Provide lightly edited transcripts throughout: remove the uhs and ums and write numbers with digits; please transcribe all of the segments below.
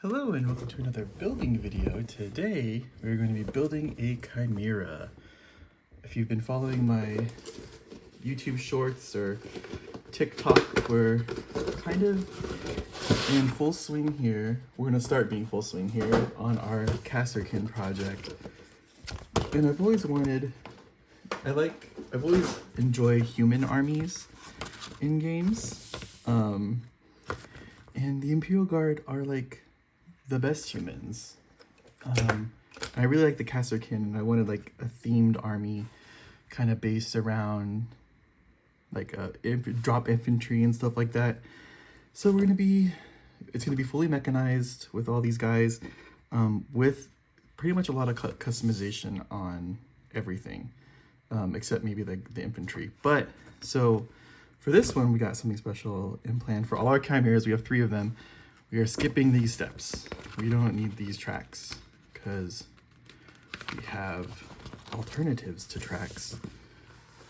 Hello and welcome to another building video. Today we're going to be building a Chimera. If you've been following my YouTube shorts or TikTok, we're kind of in full swing here. We're going to start being full swing here on our Kasrkin project. And I've always enjoyed human armies in games. And the Imperial Guard are like the best humans. I really like the Kasrkin, and I wanted like a themed army kind of based around like drop infantry and stuff like that. So it's gonna be fully mechanized with all these guys, with pretty much a lot of customization on everything, except maybe like the infantry. But so for this one, we got something special in plan. For all our chimeras, we have 3 of them. We are skipping these steps. We don't need these tracks because we have alternatives to tracks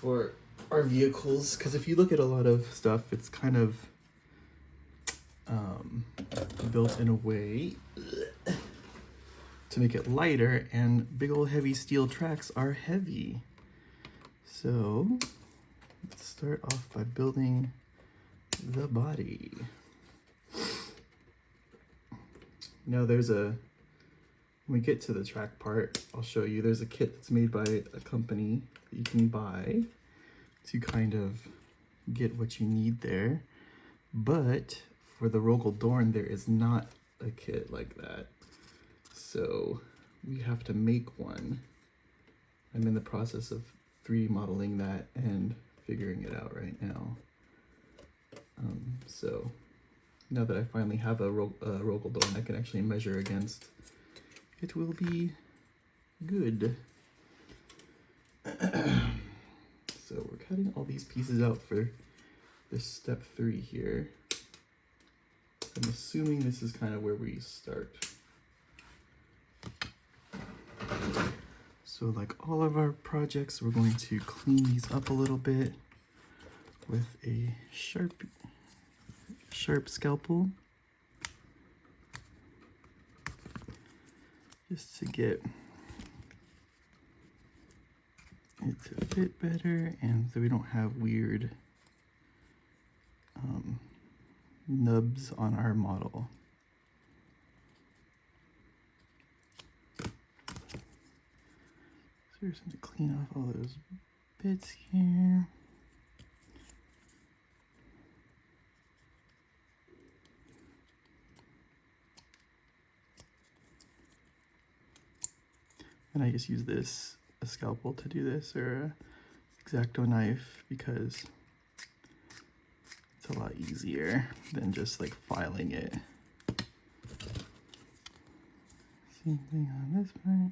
for our vehicles. Because if you look at a lot of stuff, it's kind of built in a way to make it lighter, and big old heavy steel tracks are heavy. So let's start off by building the body. Now when we get to the track part, I'll show you, there's a kit that's made by a company that you can buy to kind of get what you need there. But for the Rogel Dorn, there is not a kit like that. So we have to make one. I'm in the process of 3D modeling that and figuring it out right now. So now that I finally have a Rogel Dorn I can actually measure against, it will be good. So we're cutting all these pieces out for this step 3 here. I'm assuming this is kind of where we start. So like all of our projects, we're going to clean these up a little bit with a sharp scalpel, just to get it to fit better and so we don't have weird nubs on our model. So we're just going to clean off all those bits here. And I just use a scalpel to do this, or a X-Acto knife, because it's a lot easier than just like filing it. Same thing on this part.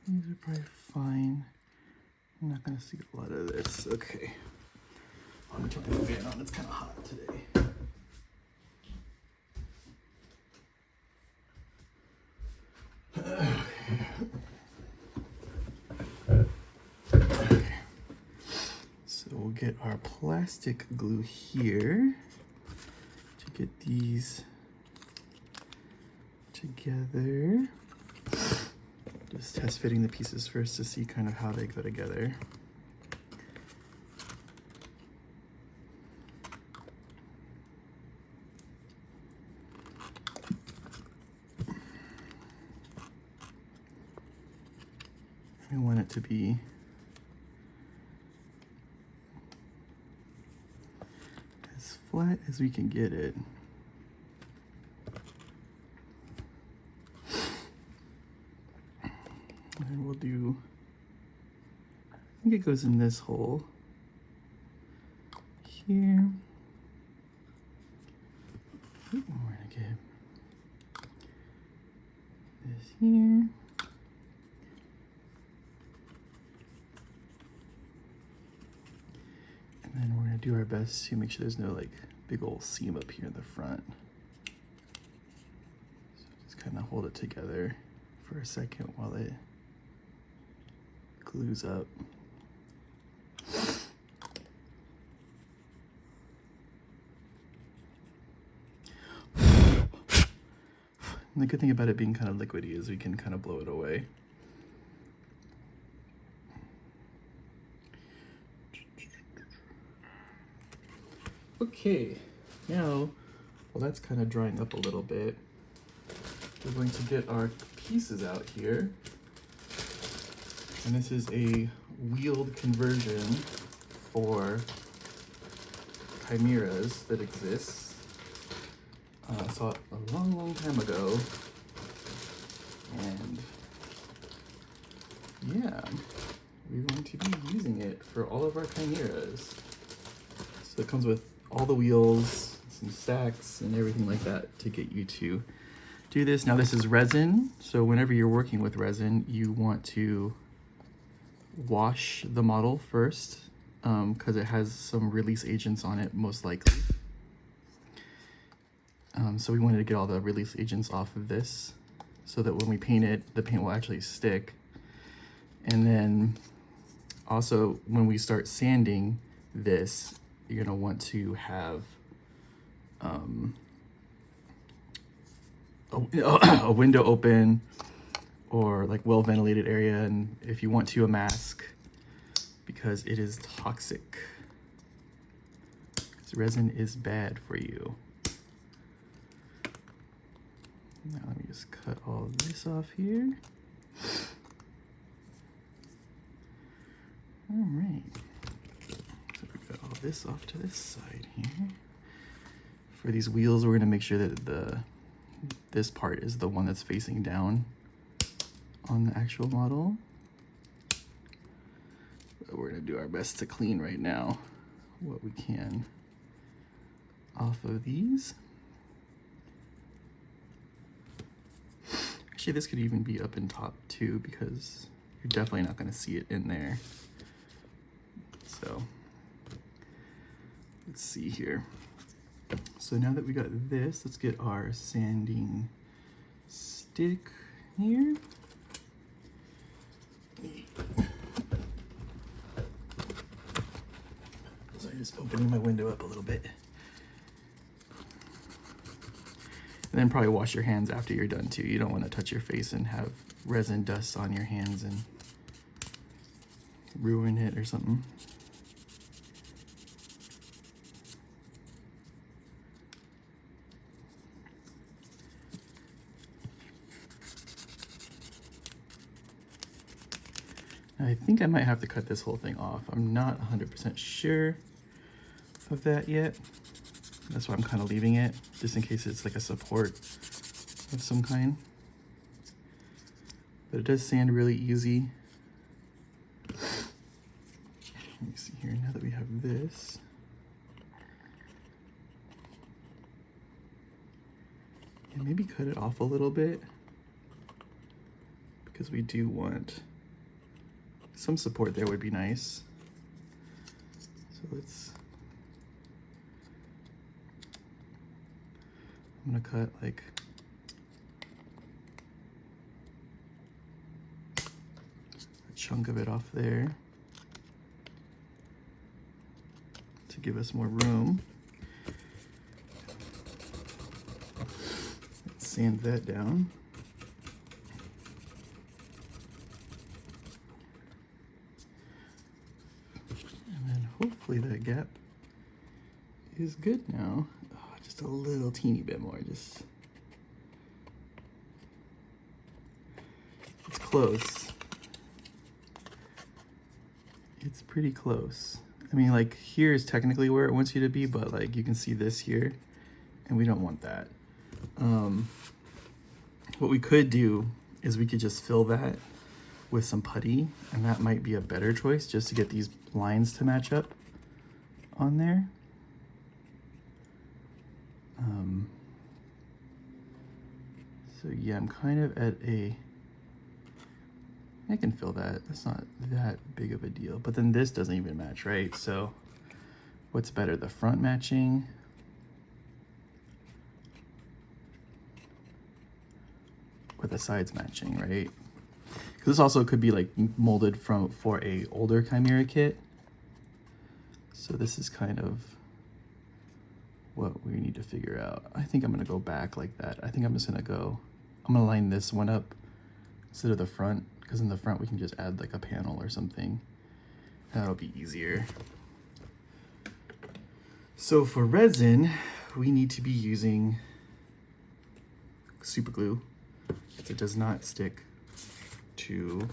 These are probably fine. I'm not gonna see a lot of this. Okay. I'm gonna turn the fan on, it's kind of hot today. So we'll get our plastic glue here to get these together. Just test fitting the pieces first to see kind of how they go together. We want it to be as flat as we can get it. And we'll do, I think it goes in this hole here. We're gonna get this here. And then we're gonna do our best to make sure there's no like big old seam up here in the front. So just kind of hold it together for a second while it glues up. And the good thing about it being kind of liquidy is we can kind of blow it away. Okay, now, well, that's kind of drying up a little bit. We're going to get our pieces out here. And this is a wheeled conversion for chimeras that exists. I saw it a long, long time ago. And yeah, we're going to be using it for all of our chimeras. So it comes with all the wheels, some stacks, and everything like that to get you to do this. Now this is resin, so whenever you're working with resin, you want to wash the model first, because it has some release agents on it, most likely. So we wanted to get all the release agents off of this so that when we paint it, the paint will actually stick. And then also when we start sanding this, you're gonna want to have a window open or like well ventilated area, and if you want to, a mask, because it is toxic. This resin is bad for you. Now let me just cut all this off here. All right. So we got all this off to this side here. For these wheels, we're gonna make sure that this part is the one that's facing down on the actual model. But we're gonna do our best to clean right now what we can off of these. Actually, this could even be up in top too, because you're definitely not gonna see it in there. So let's see here. So now that we got this, let's get our sanding stick here. So I'm just opening my window up a little bit. And then probably wash your hands after you're done too. You don't want to touch your face and have resin dust on your hands and ruin it or something. I think I might have to cut this whole thing off. I'm not 100% sure of that yet. That's why I'm kind of leaving it, just in case it's like a support of some kind. But it does sand really easy. Let me see here, now that we have this. Yeah, maybe cut it off a little bit, because we do want some support there would be nice. So I'm gonna cut like a chunk of it off there to give us more room. Let's sand that down. Hopefully that gap is good now. Oh, just a little teeny bit more, it's close. It's pretty close. I mean, like here is technically where it wants you to be, but like you can see this here, and we don't want that. What we could do is we could just fill that with some putty, and that might be a better choice just to get these lines to match up on there. So yeah, I'm kind of at I can fill that. That's not that big of a deal. But then this doesn't even match, right? So what's better, the front matching or the sides matching, right? Because this also could be like molded for a older Chimera kit. So this is kind of what we need to figure out. I think I'm gonna go back like that. I think I'm just gonna go I'm gonna line this one up instead of the front, because in the front we can just add like a panel or something. That'll be easier. So for resin, we need to be using super glue, because it does not stick to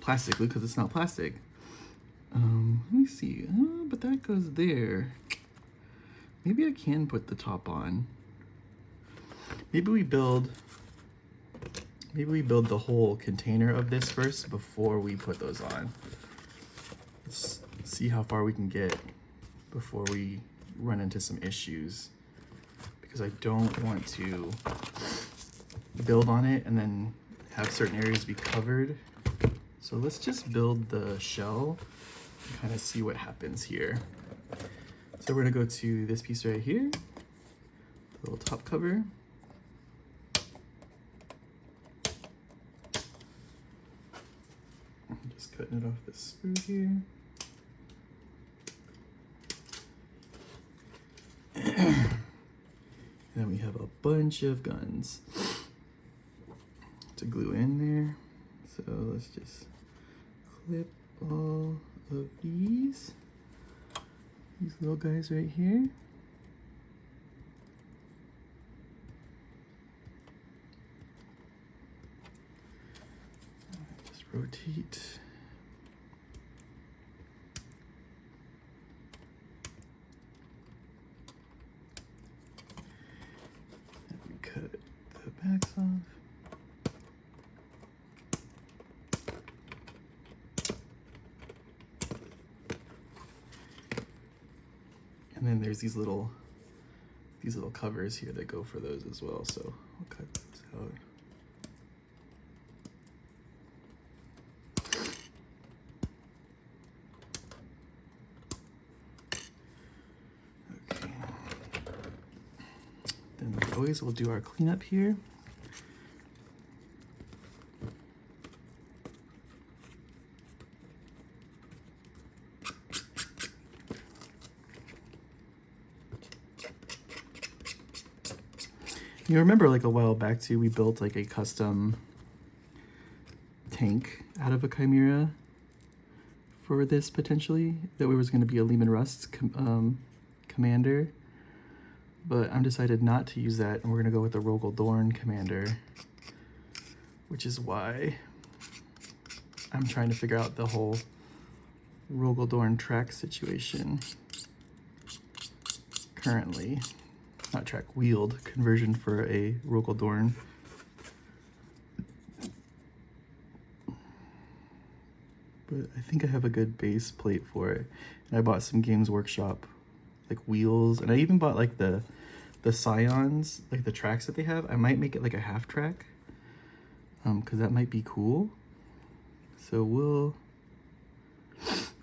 plastic glue, because it's not plastic. Let me see. But that goes there. Maybe I can put the top on. Maybe we build the whole container of this first before we put those on. Let's see how far we can get before we run into some issues, because I don't want to build on it and then have certain areas be covered. So let's just build the shell and kind of see what happens here. So we're gonna go to this piece right here, the little top cover. I'm just cutting it off the screw here. And then we have a bunch of guns to glue in there. So let's just clip all of these little guys right here. Just rotate. And we cut the backs off. And then there's these little covers here that go for those as well. So we'll cut those out. Okay. Then like always, we'll do our cleanup here. You remember like a while back too, we built like a custom tank out of a Chimera for this potentially, that was going to be a Lehman Rust commander, but I'm decided not to use that, and we're going to go with the Rogel Dorn commander, which is why I'm trying to figure out the whole Rogel Dorn track situation currently. Not track, wheeled conversion for a Rogel Dorn. But I think I have a good base plate for it. And I bought some Games Workshop like wheels, and I even bought like the Scions, like the tracks that they have. I might make it like a half track, because that might be cool. So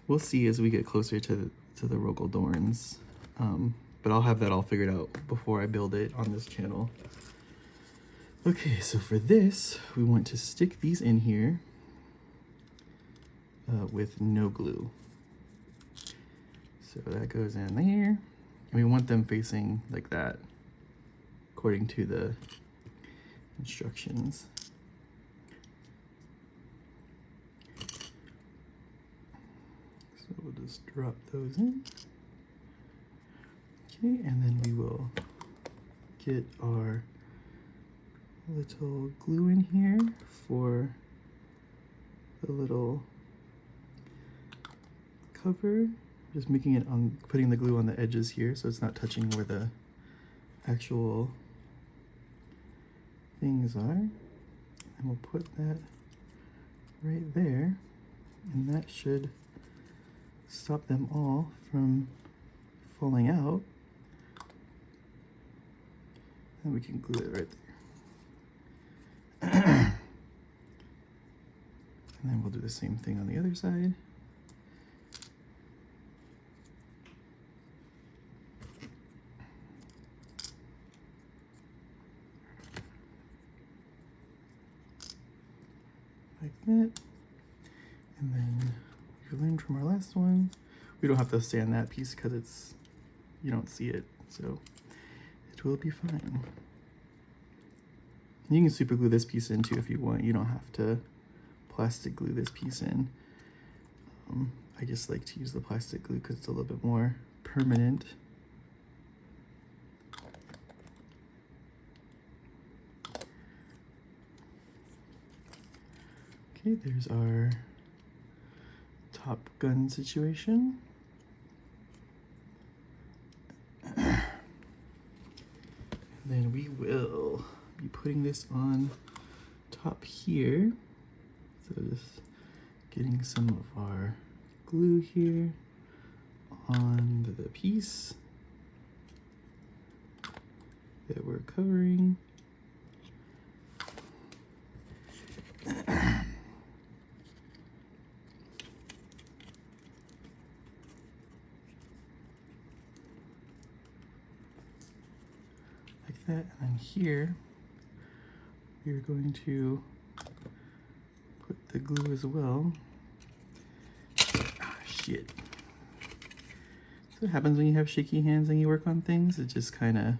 we'll see as we get closer to the Rogel Dorns. But I'll have that all figured out before I build it on this channel. Okay, so for this, we want to stick these in here with no glue. So that goes in there, and we want them facing like that, according to the instructions. So we'll just drop those in. Okay, and then we will get our little glue in here for the little cover. Just making it on, putting the glue on the edges here so it's not touching where the actual things are. And we'll put that right there, and that should stop them all from falling out. And we can glue it right there. And then we'll do the same thing on the other side. Like that. And then we learned from our last one, we don't have to sand that piece because it's, you don't see it, so it will be fine. You can super glue this piece in too if you want. You don't have to plastic glue this piece in. I just like to use the plastic glue because it's a little bit more permanent. Okay, there's our Top Gun situation. Then we will be putting this on top here. So just getting some of our glue here on the piece that we're covering. That, and then here we're going to put the glue as well. Ah, shit. So what happens when you have shaky hands and you work on things? It just kind of,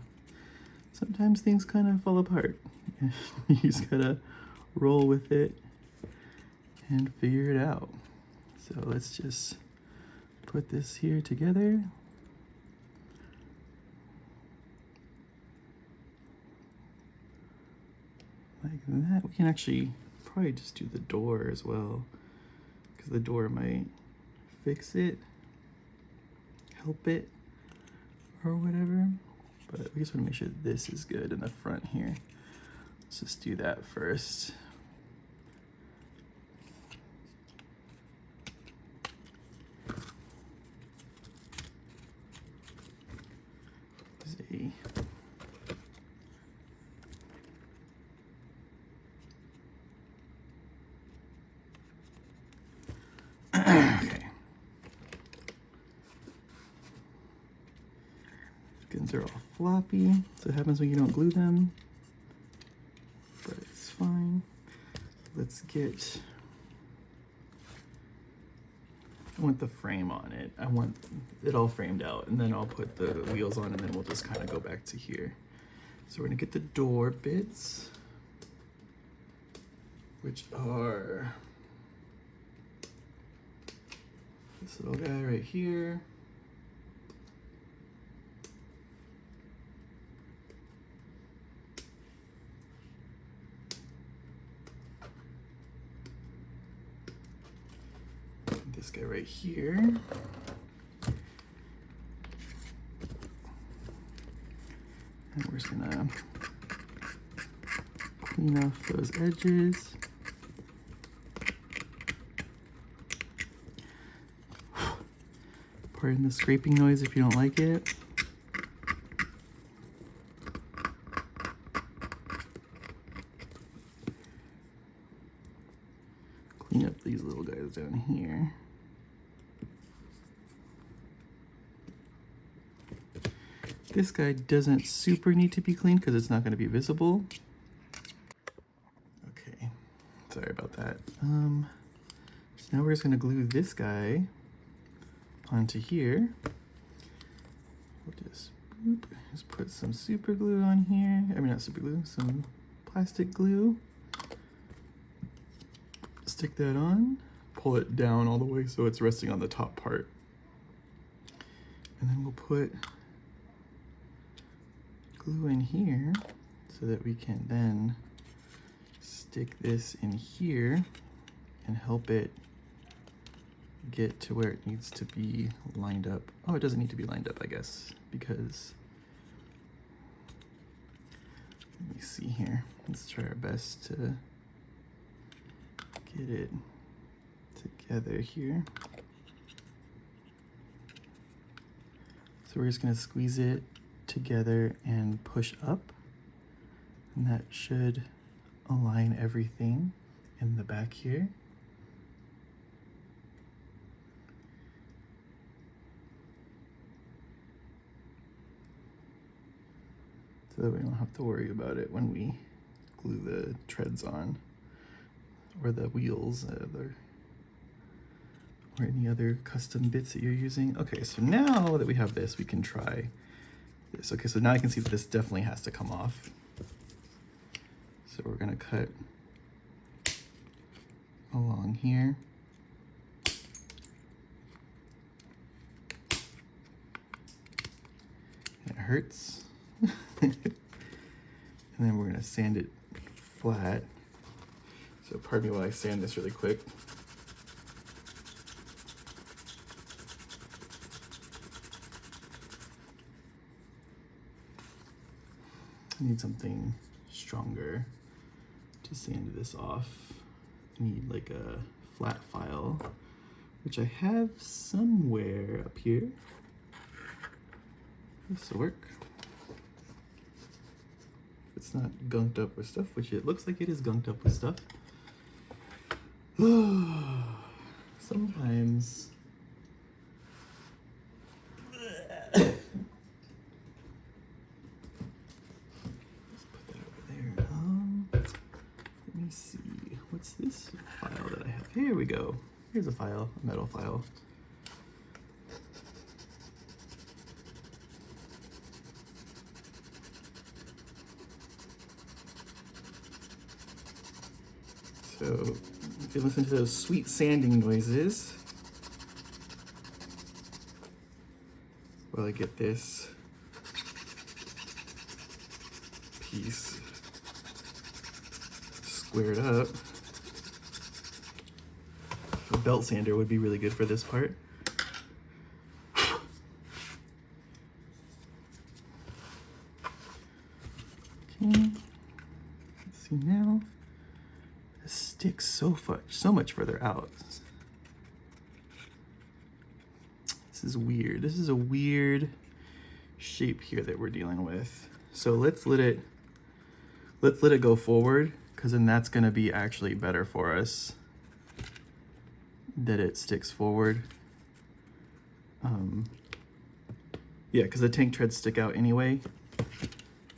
sometimes things kind of fall apart. You just gotta roll with it and figure it out. So let's just put this here together. Like that. We can actually probably just do the door as well, because the door might fix it, help it, or whatever. But we just want to make sure this is good in the front here. Let's just do that first. Okay. Skins are all floppy. So it happens when you don't glue them, but it's fine. Let's get, I want the frame on it. I want it all framed out, and then I'll put the wheels on, and then we'll just kind of go back to here. So we're gonna get the door bits, which are this little guy right here. This guy right here. And we're just gonna clean off those edges. Pardon the scraping noise if you don't like it. Clean up these little guys down here. This guy doesn't super need to be cleaned because it's not going to be visible. Okay, sorry about that. So now we're just going to glue this guy onto here. We'll just put some super glue on here. I mean, not super glue, some plastic glue. Stick that on, pull it down all the way so it's resting on the top part. And then we'll put glue in here so that we can then stick this in here and help it get to where it needs to be lined up. Oh, it doesn't need to be lined up, I guess, because, let me see here. Let's try our best to get it together here. So we're just gonna squeeze it together and push up, and that should align everything in the back here. So that we don't have to worry about it when we glue the treads on, or the wheels, or any other custom bits that you're using. Okay, so now that we have this, we can try this. Okay, so now I can see that this definitely has to come off. So we're gonna cut along here. It hurts. And then we're gonna sand it flat. So pardon me while I sand this really quick. I need something stronger to sand this off. I need like a flat file, which I have somewhere up here. This will work. It's not gunked up with stuff, which it looks like it is gunked up with stuff. Sometimes let me see, what's this file that I have? Here we go. Here's a file, a metal file. So you can listen to those sweet sanding noises while I get this piece squared up. A belt sander would be really good for this part. Okay, let's see now. This sticks so much further out. This is weird. This is a weird shape here that we're dealing with. So let's let it go forward, because then that's gonna be actually better for us that it sticks forward. Yeah, because the tank treads stick out anyway.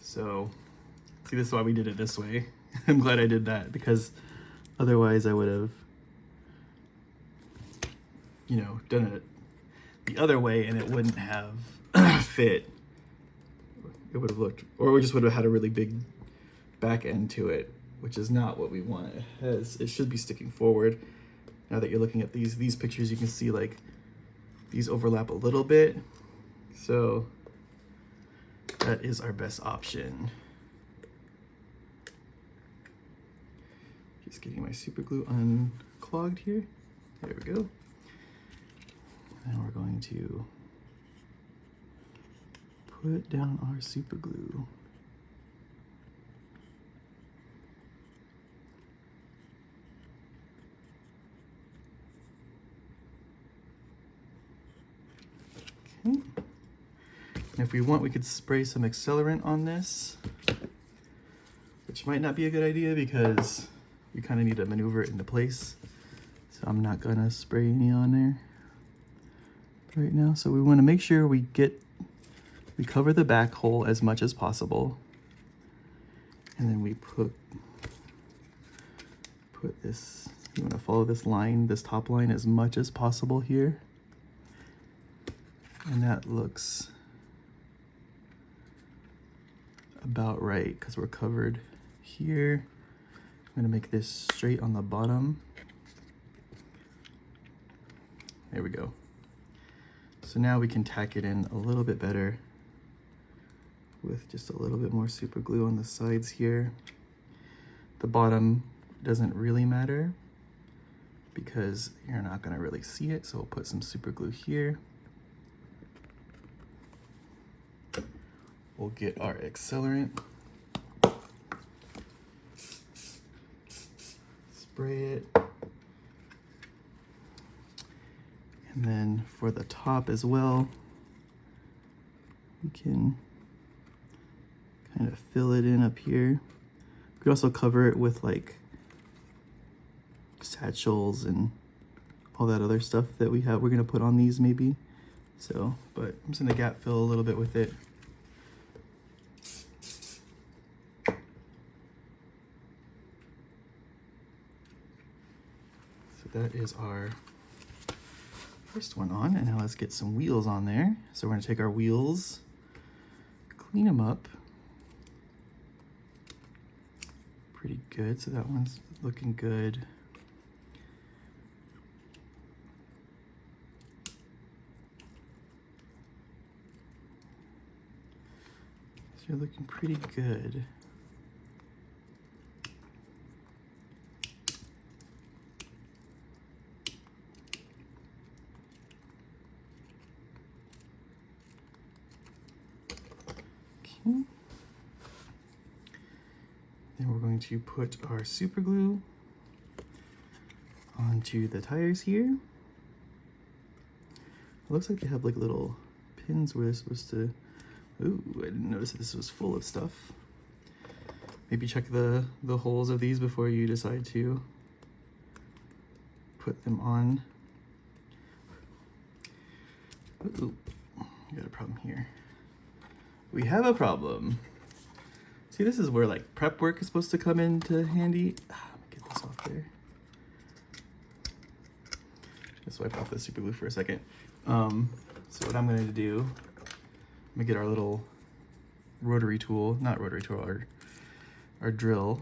So see, this is why we did it this way. I'm glad I did that, because otherwise I would have, you know, done it the other way and it wouldn't have fit. It would have looked, or we just would have had a really big back end to it, which is not what we want. It should be sticking forward. Now that you're looking at these pictures, you can see like these overlap a little bit. So that is our best option. Just getting my super glue unclogged here. There we go. And we're going to put down our super glue. Okay. And if we want, we could spray some accelerant on this, which might not be a good idea because we kind of need to maneuver it into place. So I'm not gonna spray any on there right now. So we want to make sure we cover the back hole as much as possible, and then we put this, you want to follow this line, this top line, as much as possible here, and that looks about right because we're covered here. I'm gonna make this straight on the bottom. There we go. So now we can tack it in a little bit better with just a little bit more super glue on the sides here. The bottom doesn't really matter because you're not gonna really see it, so we'll put some super glue here. We'll get our accelerant, spray it, and then for the top as well, we can kind of fill it in up here. We could also cover it with like satchels and all that other stuff that we have. We're gonna put on these maybe. So, but I'm just gonna gap fill a little bit with it. So that is our first one on, and now let's get some wheels on there. So we're gonna take our wheels, clean them up pretty good, so that one's looking good. So you're looking pretty good. Okay. Then we're going to put our super glue onto the tires here. It looks like they have like little pins where it's supposed to, ooh, I didn't notice that this was full of stuff. Maybe check the holes of these before you decide to put them on. Ooh, we got a problem here. We have a problem. See, this is where like prep work is supposed to come into handy. Let me get this off there. Just wipe off the super glue for a second. So what I'm going to do, I'm going to get our little rotary tool, not rotary tool, our drill,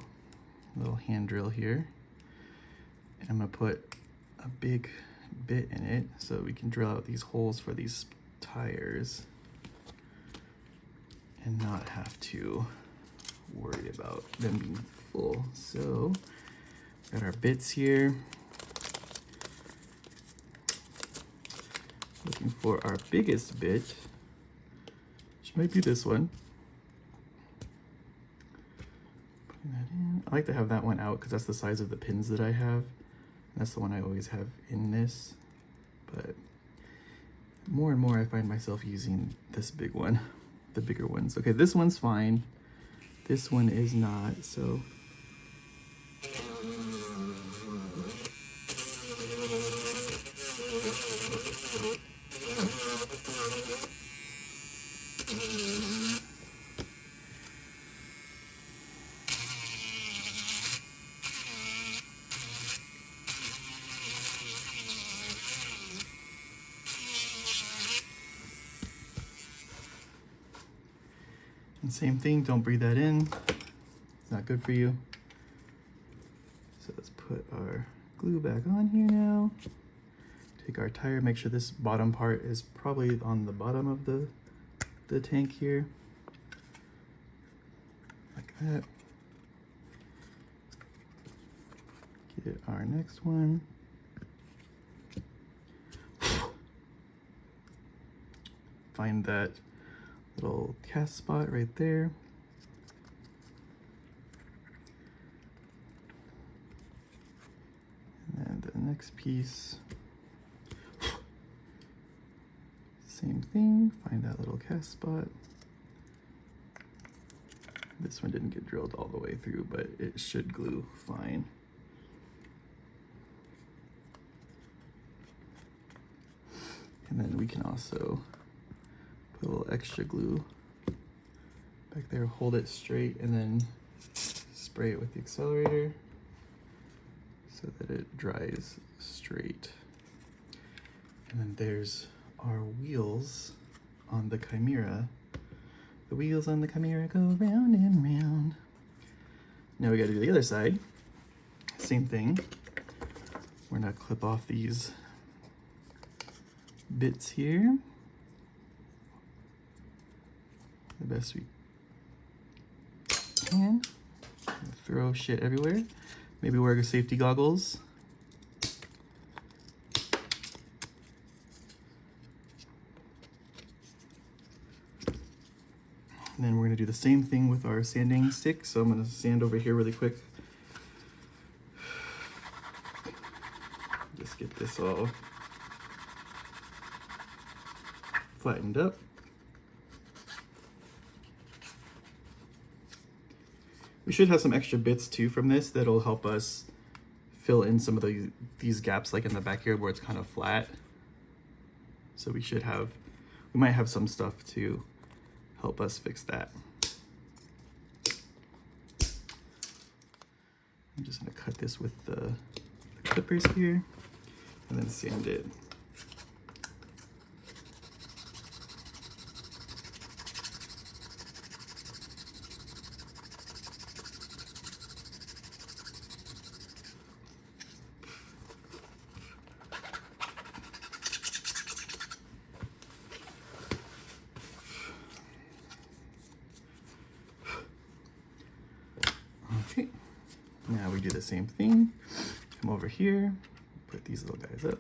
little hand drill here. And I'm going to put a big bit in it so we can drill out these holes for these tires and not have to worry about them being full. So got our bits here. Looking for our biggest bit, which might be this one. Putting that in. I like to have that one out because that's the size of the pins that I have. That's the one I always have in this. But more and more I find myself using this big one, the bigger ones. Okay, this one's fine. This one is not, so. And same thing, don't breathe that in. It's not good for you. So let's put our glue back on here now. Take our tire, make sure this bottom part is probably on the bottom of the tank here. Like that. Get our next one. Find that little cast spot right there. And then the next piece, same thing, find that little cast spot. This one didn't get drilled all the way through, but it should glue fine. And then we can also put a little extra glue back there, hold it straight, and then spray it with the accelerator so that it dries straight. And then there's our wheels on the Chimera. The wheels on the Chimera go round and round. Now we gotta do the other side. Same thing. We're gonna clip off these bits here the best we can. Throw shit everywhere. Maybe wear safety goggles. And then we're gonna do the same thing with our sanding stick. So I'm gonna sand over here really quick. Just get this all flattened up. We should have some extra bits too from this that'll help us fill in some of these gaps, like in the back here where it's kind of flat. So we might have some stuff to help us fix that. I'm just gonna cut this with the clippers here and then sand it. do the same thing. Come over here, put these little guys up.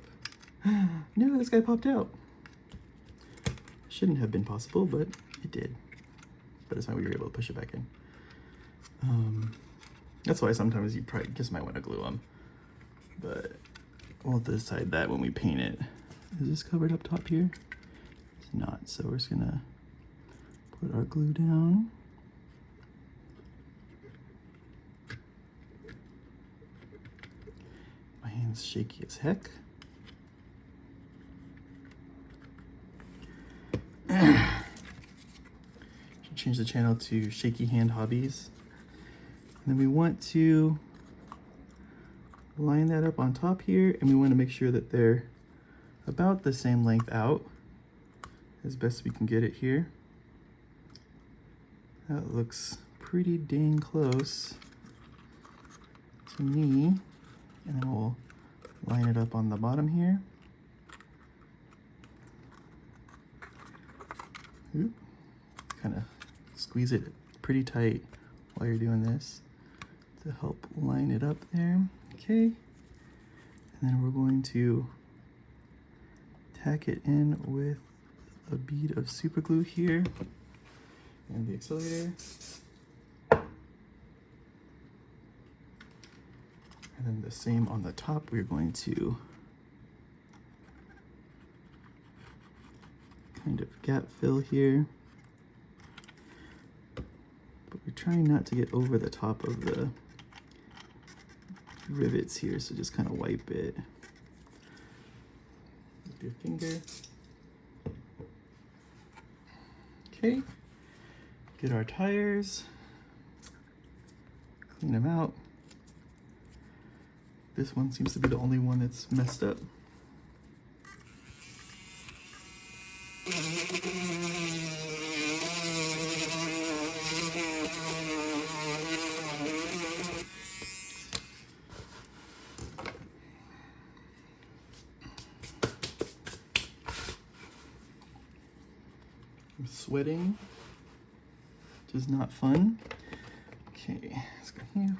No, this guy popped out. Shouldn't have been possible, but it did. But it's fine, we were able to push it back in. That's why sometimes you probably just might want to glue them. But we'll decide that when we paint it. Is this covered up top here? It's not, so we're just gonna put our glue down. My hand's shaky as heck. Should change the channel to Shaky Hand Hobbies. And then we want to line that up on top here, and we want to make sure that they're about the same length out as best we can get it here. That looks pretty dang close to me. And then we'll line it up on the bottom here. Kind of squeeze it pretty tight while you're doing this to help line it up there. Okay. And then we're going to tack it in with a bead of super glue here and the accelerator. And then the same on the top, we're going to kind of gap fill here. But we're trying not to get over the top of the rivets here, so just kind of wipe it with your finger. Okay, get our tires, clean them out. This one seems to be the only one that's messed up. I'm sweating, which is not fun. Okay, let's go here.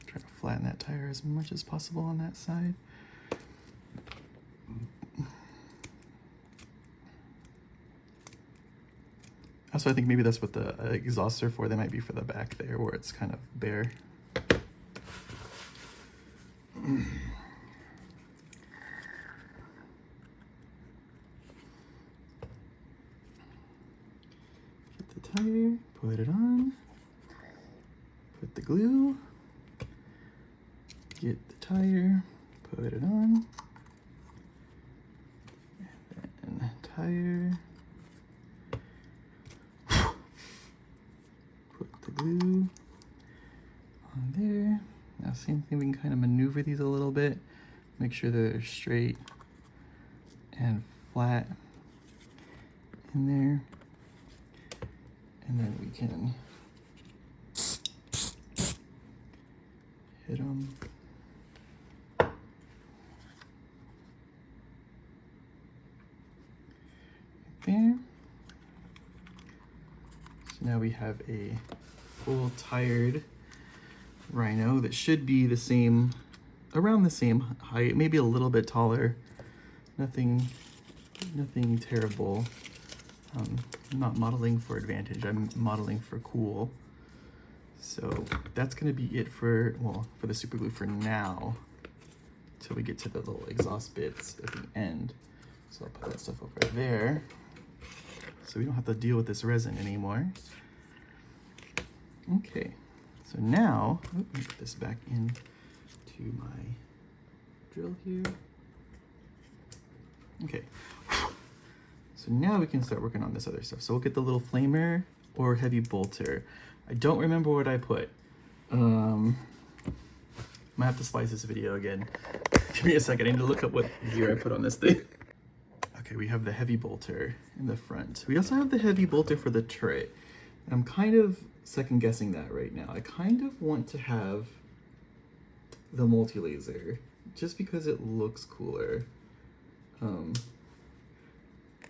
Try to flatten that tire as much as possible on that side. Also, I think maybe that's what the exhausts are for. They might be for the back there where it's kind of bare. Get the tire, put it on, put the glue, get the tire, put it on, and then tire, put the glue on there. Now same thing, we can kind of maneuver these a little bit, make sure they're straight and flat in there. And then we can hit them. There. So now we have a full tired rhino that should be the same, around the same height, maybe a little bit taller. Nothing terrible. I'm not modeling for advantage, I'm modeling for cool. So that's gonna be it for, well, for the super glue for now, till we get to the little exhaust bits at the end. So I'll put that stuff over there, so we don't have to deal with this resin anymore. Okay, so now, let me put this back in to my drill here. Okay. So now we can start working on this other stuff. So we'll get the little flamer or heavy bolter. I don't remember what I put. I might have to splice this video again. Give me a second, I need to look up what gear I put on this thing. Okay, we have the heavy bolter in the front. We also have the heavy bolter for the turret. And I'm kind of second guessing that right now. I kind of want to have the multi-laser just because it looks cooler.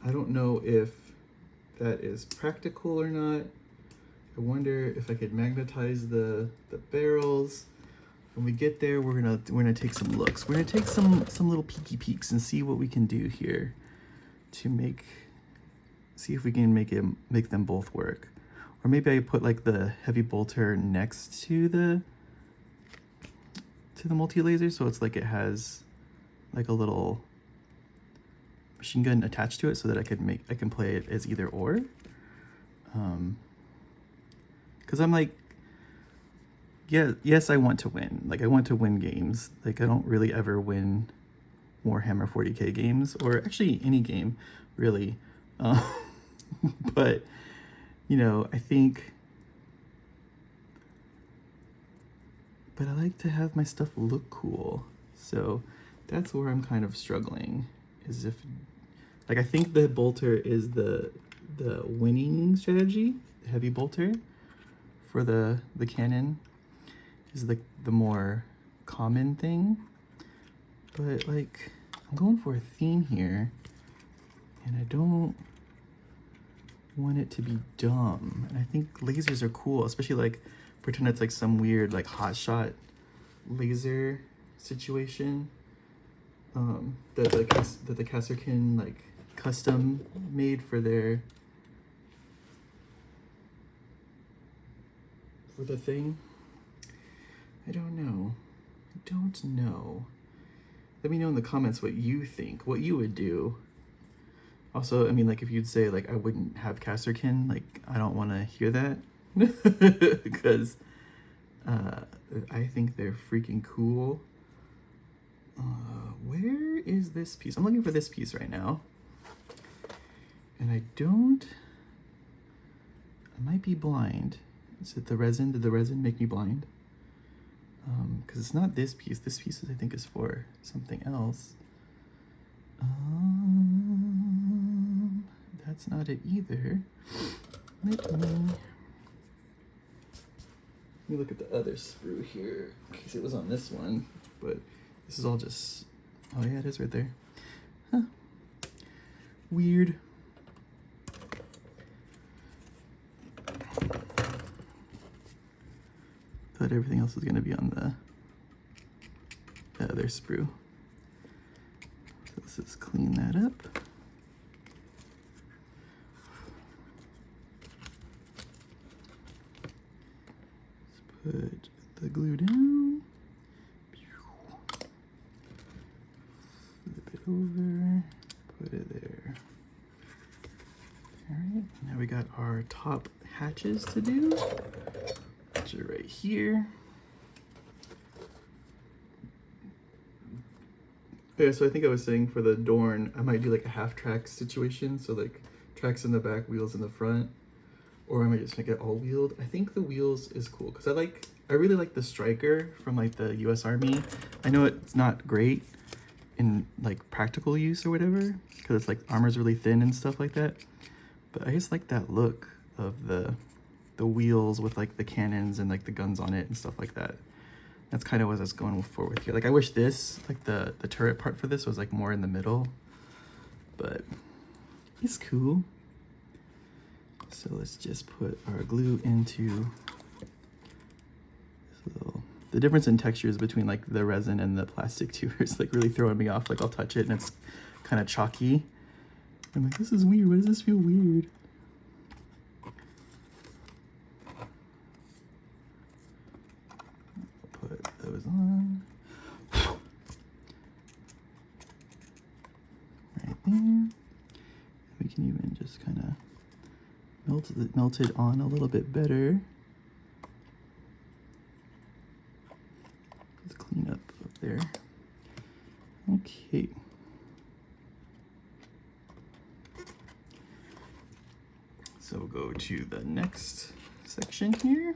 I don't know if that is practical or not. wonder if I could magnetize the barrels. When we get there, we're gonna take some looks. We're gonna take some little peeky peeks and see what we can do here to see if we can make them both work. Or maybe I put like the heavy bolter next to the multi-laser, so it's like it has like a little machine gun attached to it, so that I can play it as either or. Because I'm like, yeah, yes, I want to win. Like, I want to win games. Like, I don't really ever win Warhammer 40K games, or actually any game, really. But, you know, I like to have my stuff look cool. So that's where I'm kind of struggling, is if, like, I think the bolter is the winning strategy. The heavy bolter for the cannon is the more common thing. But like, I'm going for a theme here, and I don't want it to be dumb. And I think lasers are cool, especially like pretend it's like some weird like hotshot laser situation that the Kasrkin like custom made for the thing. I don't know. Let me know in the comments what you think, what you would do. Also, I mean, like, if you'd say, like, I wouldn't have Kasrkin, like, I don't want to hear that. Because I think they're freaking cool. Where is this piece? I'm looking for this piece right now. And I might be blind. Is it the resin? Did the resin make me blind? Because it's not this piece. This piece, I think, is for something else. That's not it either. Let me look at the other sprue here, in case it was on this one. But this is all just... Oh yeah, it is right there. Huh. Weird. Thought everything else was going to be on the other sprue. So let's just clean that up. Let's put the glue down. Flip it over. Put it there. All right, now we got our top hatches to do. Which are right here. Yeah, so I think I was saying for the Dorn, I might do like a half track situation. So like tracks in the back, wheels in the front. Or I might just make it all wheeled. I think the wheels is cool because I really like the Striker from like the US Army. I know it's not great in like practical use or whatever, because it's like armor's really thin and stuff like that. But I just like that look of the wheels with like the cannons and like the guns on it and stuff like that. That's kind of what I was going for with here. Like, I wish this, like the turret part for this was like more in the middle, but it's cool. So let's just put our glue into this little... The difference in textures between like the resin and the plastic too is like really throwing me off. Like, I'll touch it and it's kind of chalky. I'm like, this is weird. Why does this feel weird? Put those on. Right there. We can even just kind of melt it on a little bit better. Let's clean up there. Okay. So we'll go to the next section here.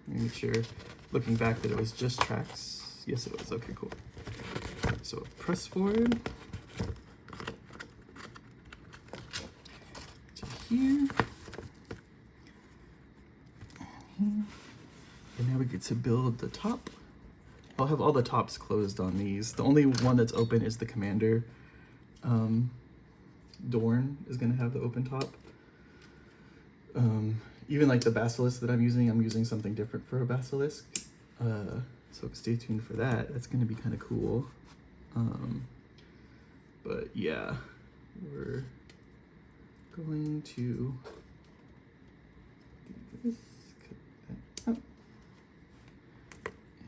Make sure, looking back, that it was just tracks. Yes, it was. Okay, cool. So press forward to here. And now we get to build the top. I'll have all the tops closed on these. The only one that's open is the Commander. Dorn is going to have the open top. even like the basilisk that I'm using something different for a basilisk. So stay tuned for that. That's gonna be kind of cool. But yeah, we're going to do this, cut that up,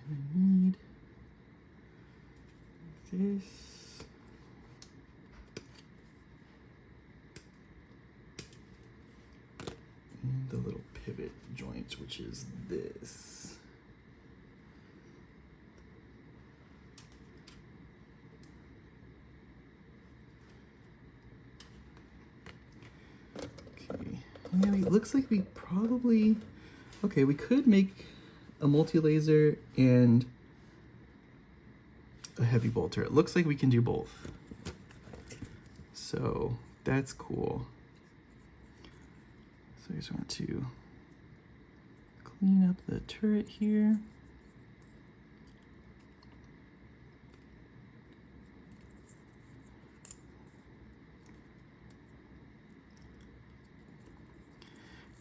and I need this. And the little pivot joint, which is this. Okay, yeah, it looks like we probably, okay, we could make a multi-laser and a heavy bolter. It looks like we can do both. So that's cool. So I just want to clean up the turret here.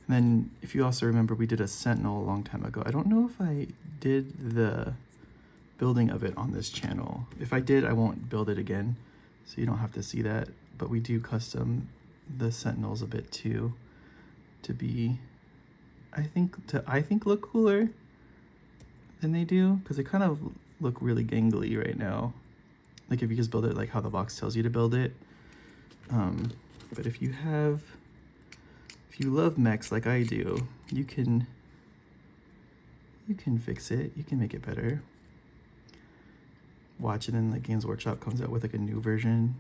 And then if you also remember, we did a sentinel a long time ago. I don't know if I did the building of it on this channel. If I did, I won't build it again, so you don't have to see that. But we do custom the sentinels a bit too, to be, I think look cooler than they do, because they kind of look really gangly right now. Like if you just build it like how the box tells you to build it. But if you love mechs like I do, you can fix it. You can make it better. Watch it, and like Games Workshop comes out with like a new version,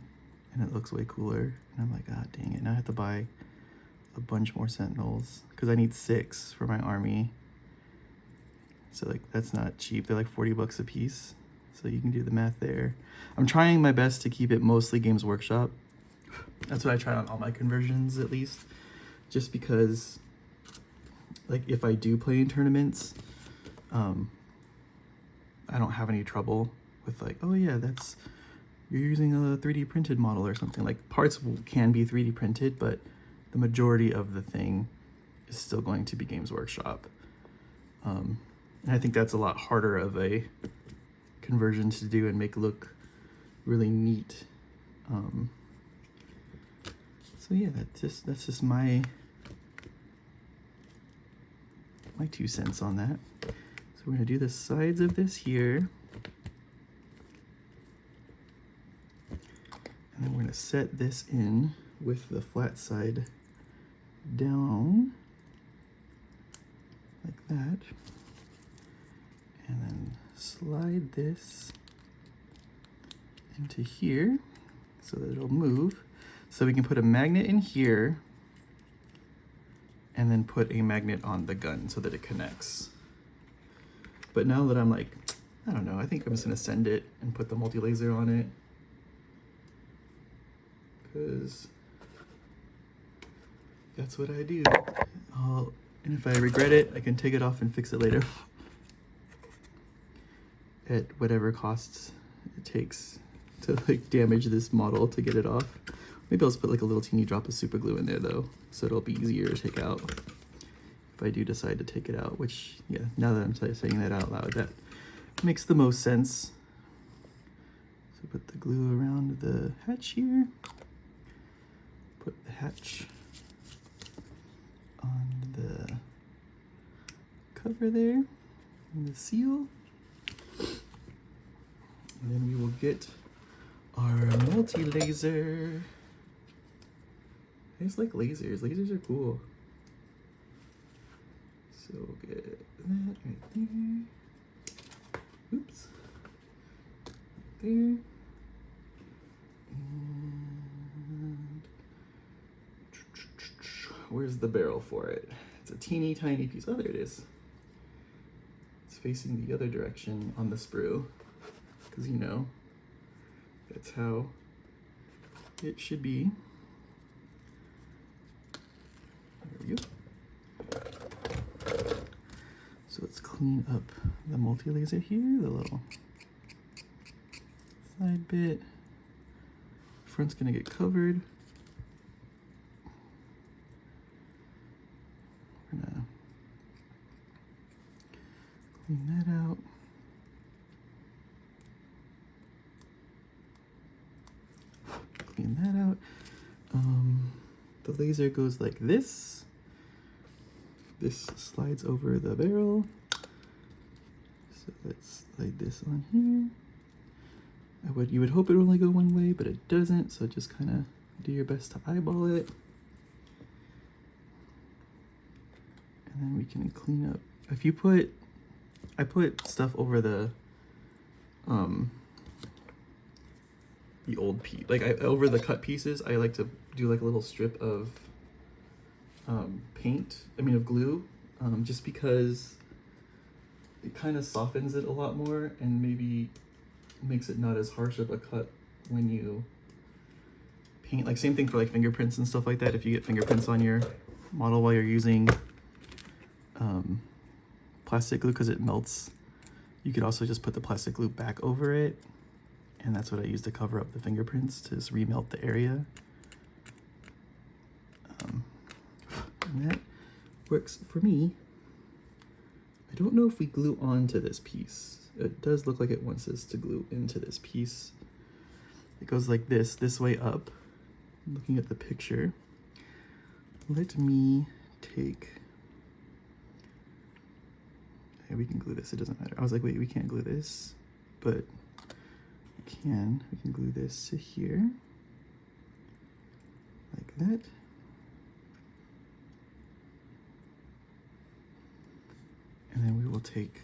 and it looks way cooler. And I'm like, ah, dang it! Now I have to buy a bunch more sentinels because I need 6 for my army. So like that's not cheap. They're like 40 bucks a piece. So you can do the math there. I'm trying my best to keep it mostly Games Workshop. That's what I try on all my conversions, at least. Just because, like, if I do play in tournaments, I don't have any trouble with like, oh yeah, you're using a 3D printed model or something. Like parts can be 3D printed, but the majority of the thing is still going to be Games Workshop. And I think that's a lot harder of a conversion to do and make look really neat. So yeah, that's just my 2 cents on that. So we're gonna do the sides of this here. And then we're gonna set this in with the flat side down like that. And then slide this into here so that it'll move. So we can put a magnet in here and then put a magnet on the gun so that it connects. But now that I'm like, I don't know, I think I'm just gonna send it and put the multi-laser on it. Because that's what I do. And if I regret it, I can take it off and fix it later. At whatever costs it takes to like damage this model to get it off. Maybe I'll just put like a little teeny drop of super glue in there though, so it'll be easier to take out if I do decide to take it out, which, yeah, now that I'm saying that out loud, that makes the most sense. So put the glue around the hatch here, put the hatch on the cover there, and the seal. And then we will get our multi-laser. I just like lasers. Lasers are cool. So we'll get that right there. Oops. Right there. And where's the barrel for it? It's a teeny tiny piece. Oh, there it is. It's facing the other direction on the sprue, because you know that's how it should be. There we go. So let's clean up the multi-laser here, the little side bit. Front's gonna get covered. We're gonna clean that out. The laser goes like this. This slides over the barrel. So let's slide this on here. You would hope it would only go one way, but it doesn't. So just kind of do your best to eyeball it. And then we can clean up. If you put, I put stuff over the old piece, like over the cut pieces. I like to do like a little strip of of glue, just because it kind of softens it a lot more and maybe makes it not as harsh of a cut when you paint. Like same thing for like fingerprints and stuff like that. If you get fingerprints on your model while you're using plastic glue, because it melts, you could also just put the plastic glue back over it, and that's what I use to cover up the fingerprints, to just remelt the area. And that works for me. I don't know if we glue onto this piece. It does look like it wants us to glue into this piece. It goes like this way up. Looking at the picture, let me take, okay, we can glue this, it doesn't matter. I was like, wait, we can't glue this, but we can glue this to here, like that. And then we will take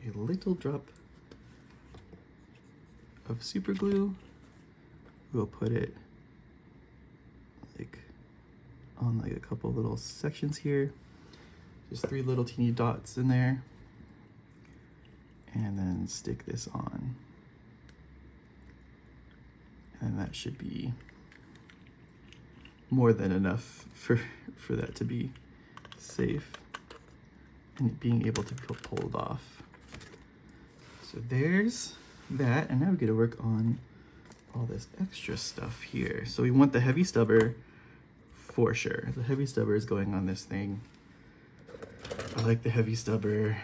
a little drop of super glue. We'll put it like on like a couple little sections here. Just 3 little teeny dots in there. And then stick this on. And that should be more than enough for that to be safe and being able to be pulled off. So there's that, and now we get to work on all this extra stuff here. So we want the heavy stubber for sure. The heavy stubber is going on this thing. I like the heavy stubber.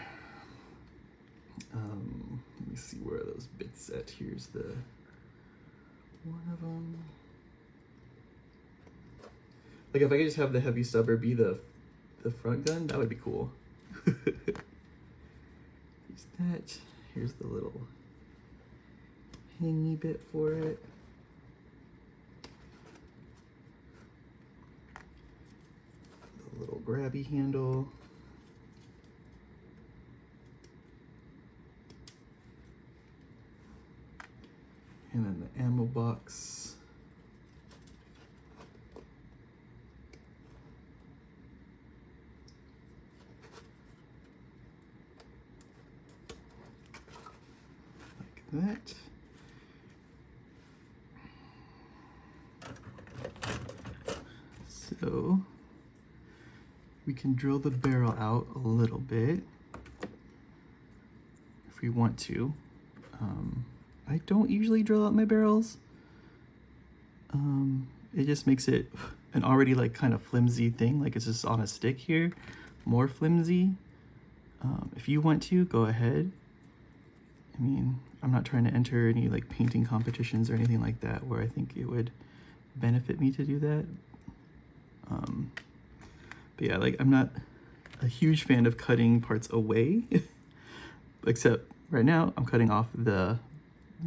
Let me see where are those bits at. Here's the one of them. Like if I could just have the heavy stubber be the front gun, that would be cool. Here's that. Here's the little hangy bit for it. The little grabby handle. And then the ammo box. That. So we can drill the barrel out a little bit if we want to. I don't usually drill out my barrels. It just makes it an already like kind of flimsy thing, like it's just on a stick here, more flimsy. If you want to, go ahead. I mean, I'm not trying to enter any like painting competitions or anything like that where I think it would benefit me to do that. But yeah, like I'm not a huge fan of cutting parts away, except right now I'm cutting off the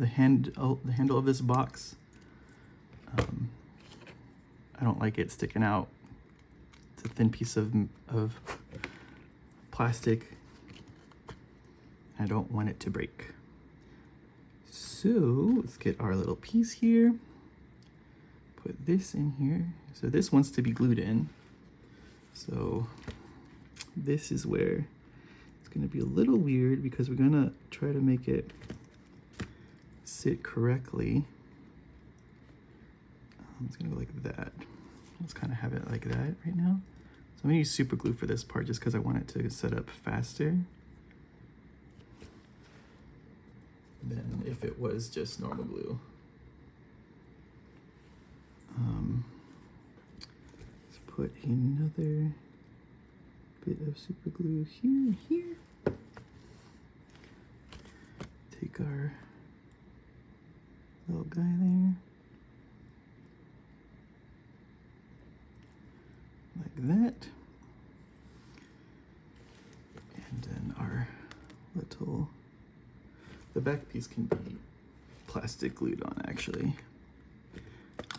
handle of this box. I don't like it sticking out. It's a thin piece of plastic. I don't want it to break. So let's get our little piece here. Put this in here. So this wants to be glued in. So this is where it's going to be a little weird because we're going to try to make it sit correctly. It's going to go like that. Let's kind of have it like that right now. So I'm going to use super glue for this part just because I want it to set up faster than if it was just normal glue. Let's put another bit of super glue here and here. Take our little guy there. back piece can be plastic glued on actually.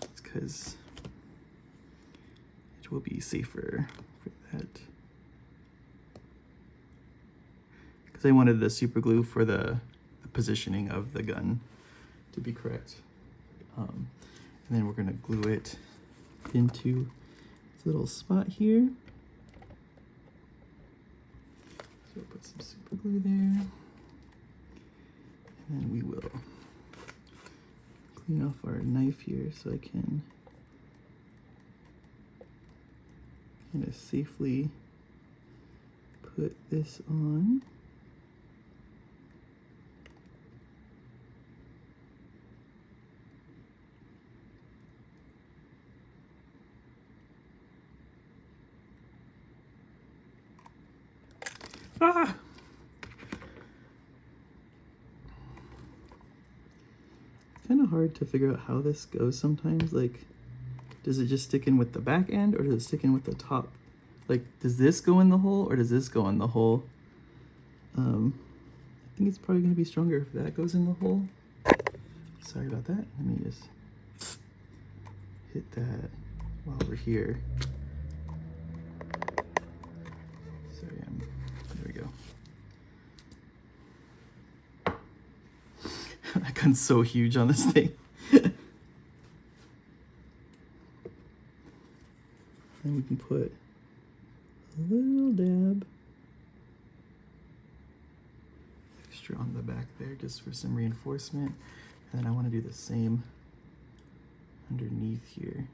It's because it will be safer for that. Because I wanted the super glue for the positioning of the gun to be correct. And then we're gonna glue it into this little spot here. So we'll put some super glue there. And then we will clean off our knife here so I can kind of safely put this on. Ah! Kind of hard to figure out how this goes sometimes. Like, does it just stick in with the back end or does it stick in with the top? Like, does this go in the hole or does this go in the hole? I think it's probably going to be stronger if that goes in the hole. Sorry about that. Let me just hit that while we're here. Sorry, there we go. That gun's so huge on this thing. And we can put a little dab extra on the back there just for some reinforcement. And then I want to do the same underneath here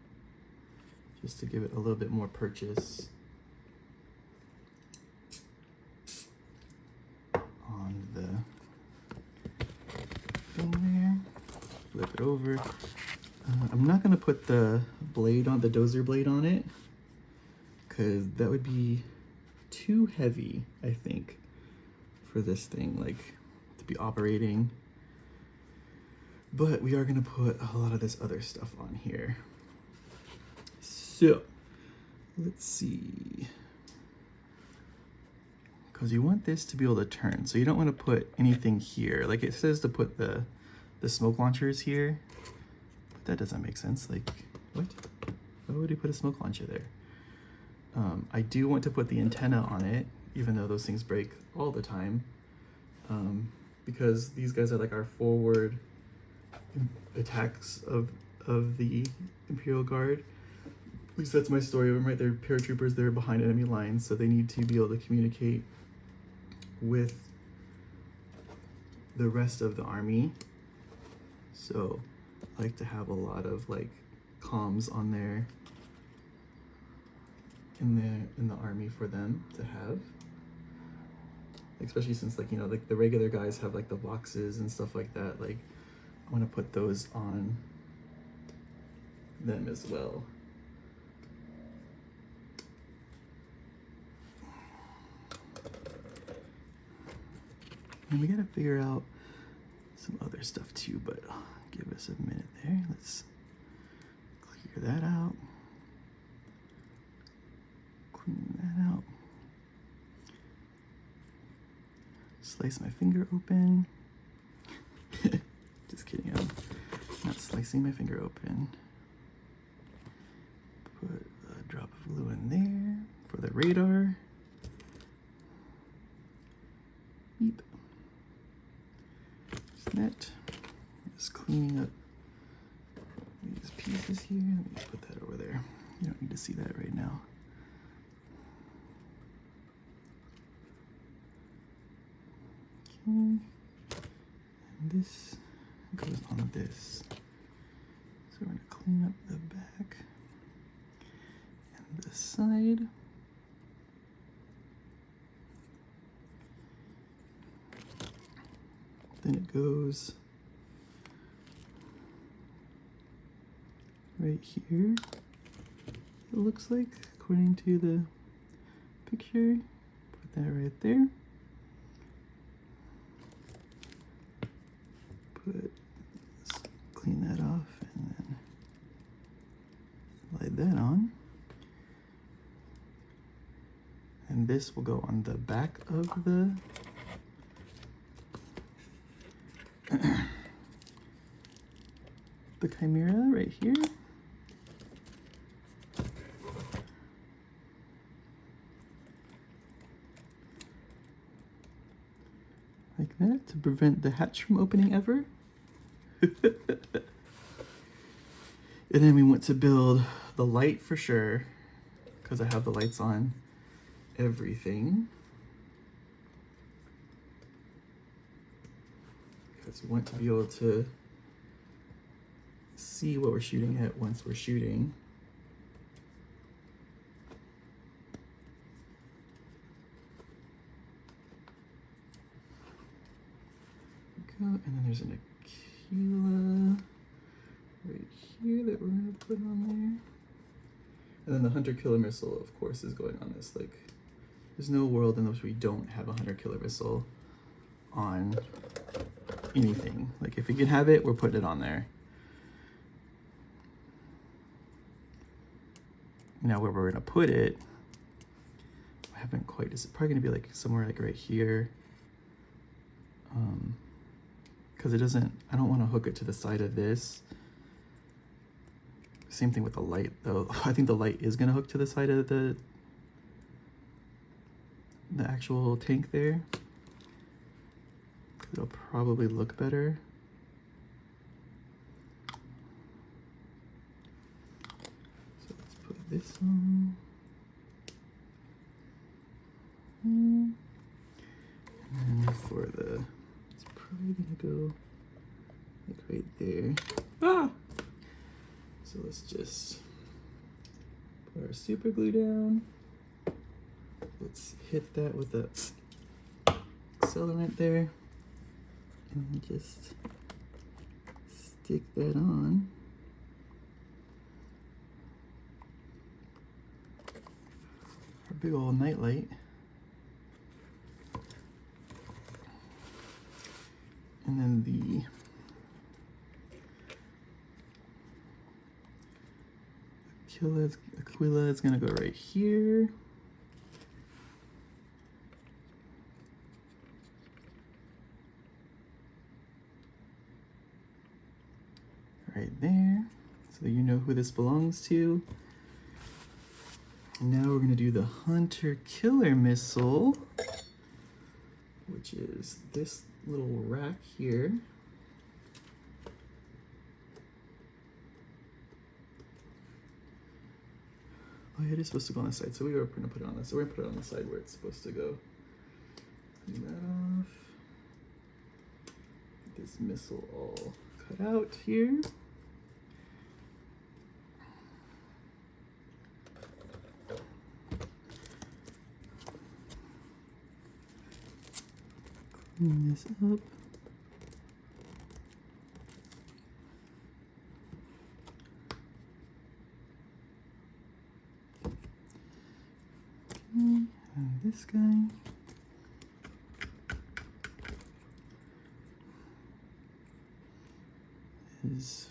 just to give it a little bit more purchase on the thing there. Flip it over. I'm not going to put the blade on, the dozer blade on it, because that would be too heavy, I think, for this thing, like, to be operating. But we are going to put a lot of this other stuff on here. So, let's see. Because you want this to be able to turn, so you don't want to put anything here. Like, it says to put the smoke launchers here, but that doesn't make sense. Like, what? Why would you put a smoke launcher there? I do want to put the antenna on it, even though those things break all the time, because these guys are like our forward attacks of the Imperial Guard. At least that's my story of them, right? They're paratroopers, they're behind enemy lines, so they need to be able to communicate with the rest of the army. So I like to have a lot of like comms on there in the army for them to have, especially since, like, you know, like the regular guys have like the boxes and stuff like that. Like, I want to put those on them as well. And we gotta figure out some other stuff too, but give us a minute there. Let's clear that out. Clean that out. Slice my finger open. Just kidding, I'm not slicing my finger open. Put a drop of glue in there for the radar. Beep. Net. Just cleaning up these pieces here. Let me just put that over there. You don't need to see that right now. Okay. And this goes on this. So we're going to clean up the back and the side. Then it goes right here, it looks like, according to the picture. Put that right there. Clean that off and then slide that on. And this will go on the back of the Chimera right here. Like that, to prevent the hatch from opening ever. And then we want to build the light for sure, because I have the lights on everything. Because we want to be able to see what we're shooting at once we're shooting. And then there's an Aquila right here that we're gonna put on there. And then the hunter killer missile, of course, is going on this. Like, there's no world in which we don't have a hunter killer missile on anything. Like, if we can have it, we're putting it on there. Now, where we're gonna put it, I haven't quite. It's probably gonna be like somewhere like right here. Because it doesn't, I don't want to hook it to the side of this. Same thing with the light though. I think the light is going to hook to the side of the actual tank there. It'll probably look better. So let's put this on. And then for the, probably gonna go like right there. Ah! So let's just put our super glue down. Let's hit that with the accelerant there. And just stick that on. Our big old nightlight. And then the Aquila is gonna go right here. Right there, so you know who this belongs to. And now we're gonna do the hunter killer missile, which is this little rack here. Oh yeah, it is supposed to go on the side, so we were gonna put it on this. So we're gonna put it on the side where it's supposed to go. Clean that off. Get this missile all cut out here. Clean this up. Okay, and this guy. Is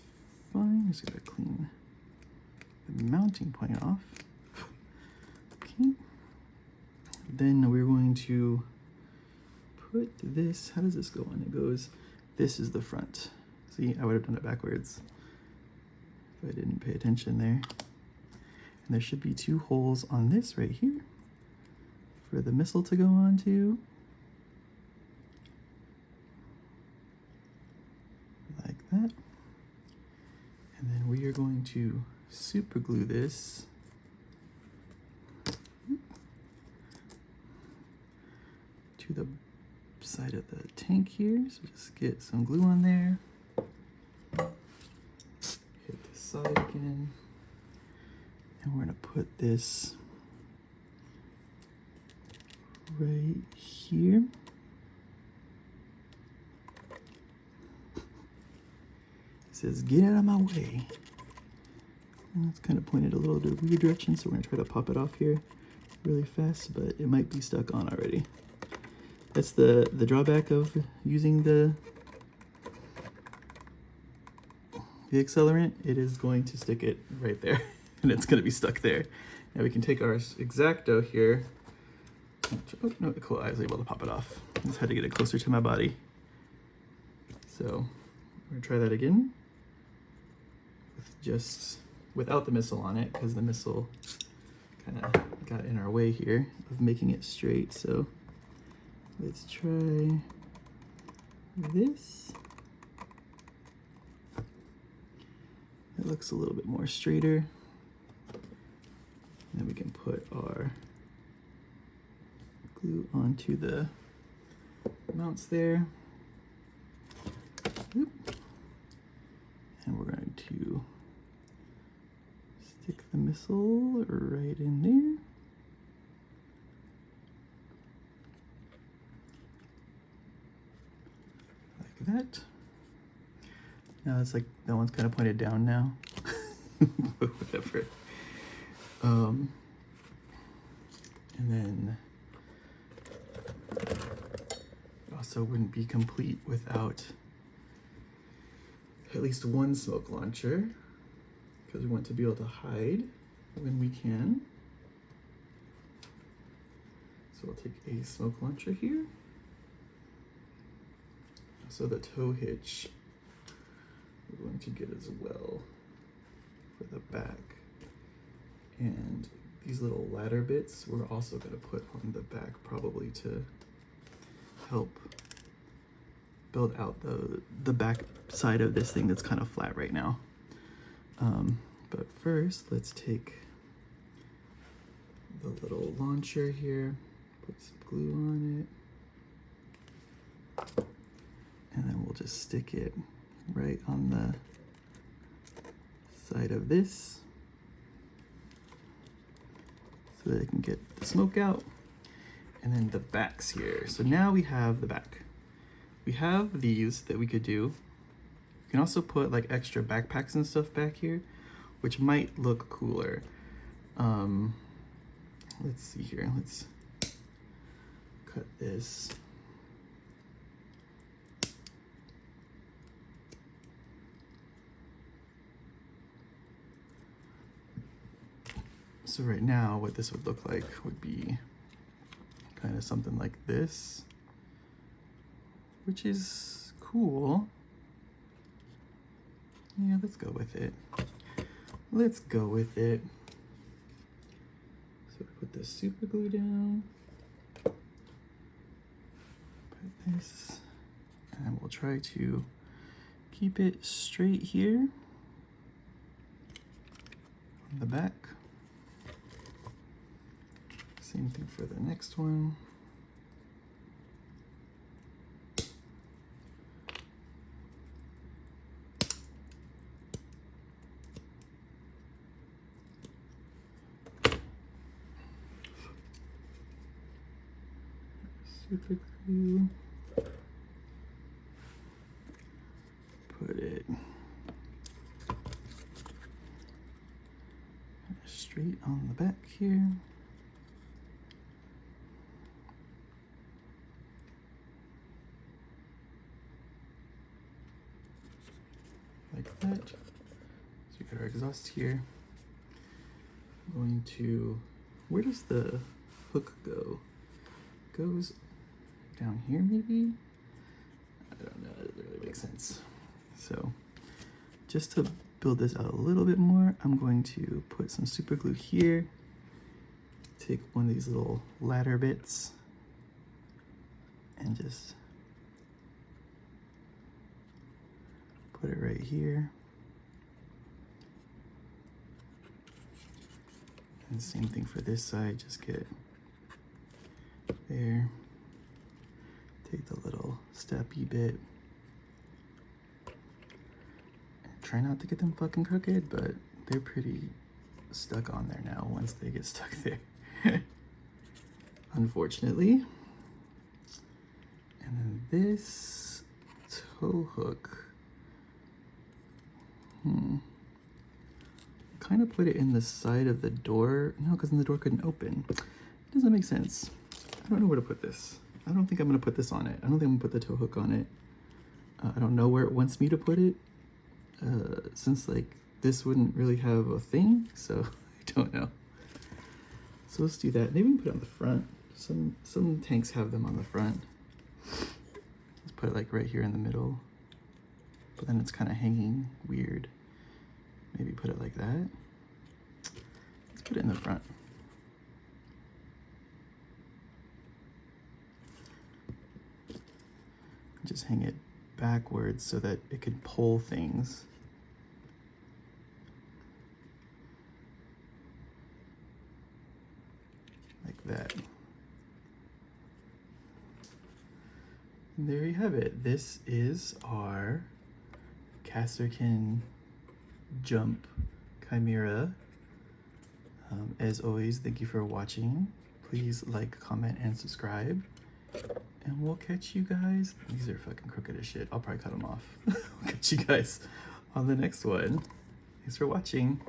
fine. Just gotta clean the mounting point off. Okay. Then we're going to put this, how does this go on? It goes, this is the front. See, I would have done it backwards if I didn't pay attention there. And there should be two holes on this right here for the missile to go on to. Like that. And then we are going to super glue this to the side of the tank here. So just get some glue on there. Hit the side again. And we're gonna put this right here. It says, get out of my way. And it's kind of pointed a little bit weird direction, so we're gonna try to pop it off here really fast, but it might be stuck on already. That's the drawback of using the accelerant. It is going to stick it right there, and it's gonna be stuck there. Now we can take our X-Acto here. Oh, no, cool, I was able to pop it off. I just had to get it closer to my body. So we're gonna try that again. without the missile on it, because the missile kind of got in our way here of making it straight. So let's try this. It looks a little bit more straighter. Then we can put our glue onto the mounts there. Oop. And we're going to stick the missile right in there. Like that. Now it's like that one's kind of pointed down now. But whatever. And then it also wouldn't be complete without at least one smoke launcher, because we want to be able to hide when we can. So we'll take a smoke launcher here. So the tow hitch we're going to get as well for the back. And these little ladder bits we're also going to put on the back, probably to help build out the back side of this thing that's kind of flat right now. But first, let's take the little launcher here, put some glue on it, and then we'll just stick it right on the side of this so that it can get the smoke out. And then the backs here. So now we have the back. We have these that we could do. You can also put like extra backpacks and stuff back here, which might look cooler. Let's see here. Let's cut this. So right now, what this would look like would be kind of something like this, which is cool. Yeah, let's go with it. Let's go with it. So put the super glue down. Put this, and we'll try to keep it straight here on the back. Same thing for the next one. Super glue. Put it straight on the back here. Like that. So we got our exhaust here. I'm going to, where does the hook go? It goes down here maybe? I don't know, it doesn't really make sense. So just to build this out a little bit more, I'm going to put some super glue here. Take one of these little ladder bits and just put it right here. And same thing for this side, just get there. Take the little steppy bit. Try not to get them fucking crooked, but they're pretty stuck on there now once they get stuck there. Unfortunately. And then this tow hook. Kind of put it in the side of the door. No, because then the door couldn't open. Doesn't make sense. I don't know where to put this. I don't think I'm going to put this on it. I don't think I'm going to put the tow hook on it. I don't know where it wants me to put it. Since like this wouldn't really have a thing, so I don't know. So let's do that. Maybe we can put it on the front. Some tanks have them on the front. Let's put it like right here in the middle. But then it's kind of hanging weird. Maybe put it like that. Let's put it in the front. Just hang it backwards so that it could pull things. Like that. And there you have it. This is our Kasrkin Jump Chimera. As always, thank you for watching. Please like, comment, and subscribe. And we'll catch you guys. These are fucking crooked as shit. I'll probably cut them off. We'll catch you guys on the next one. Thanks for watching.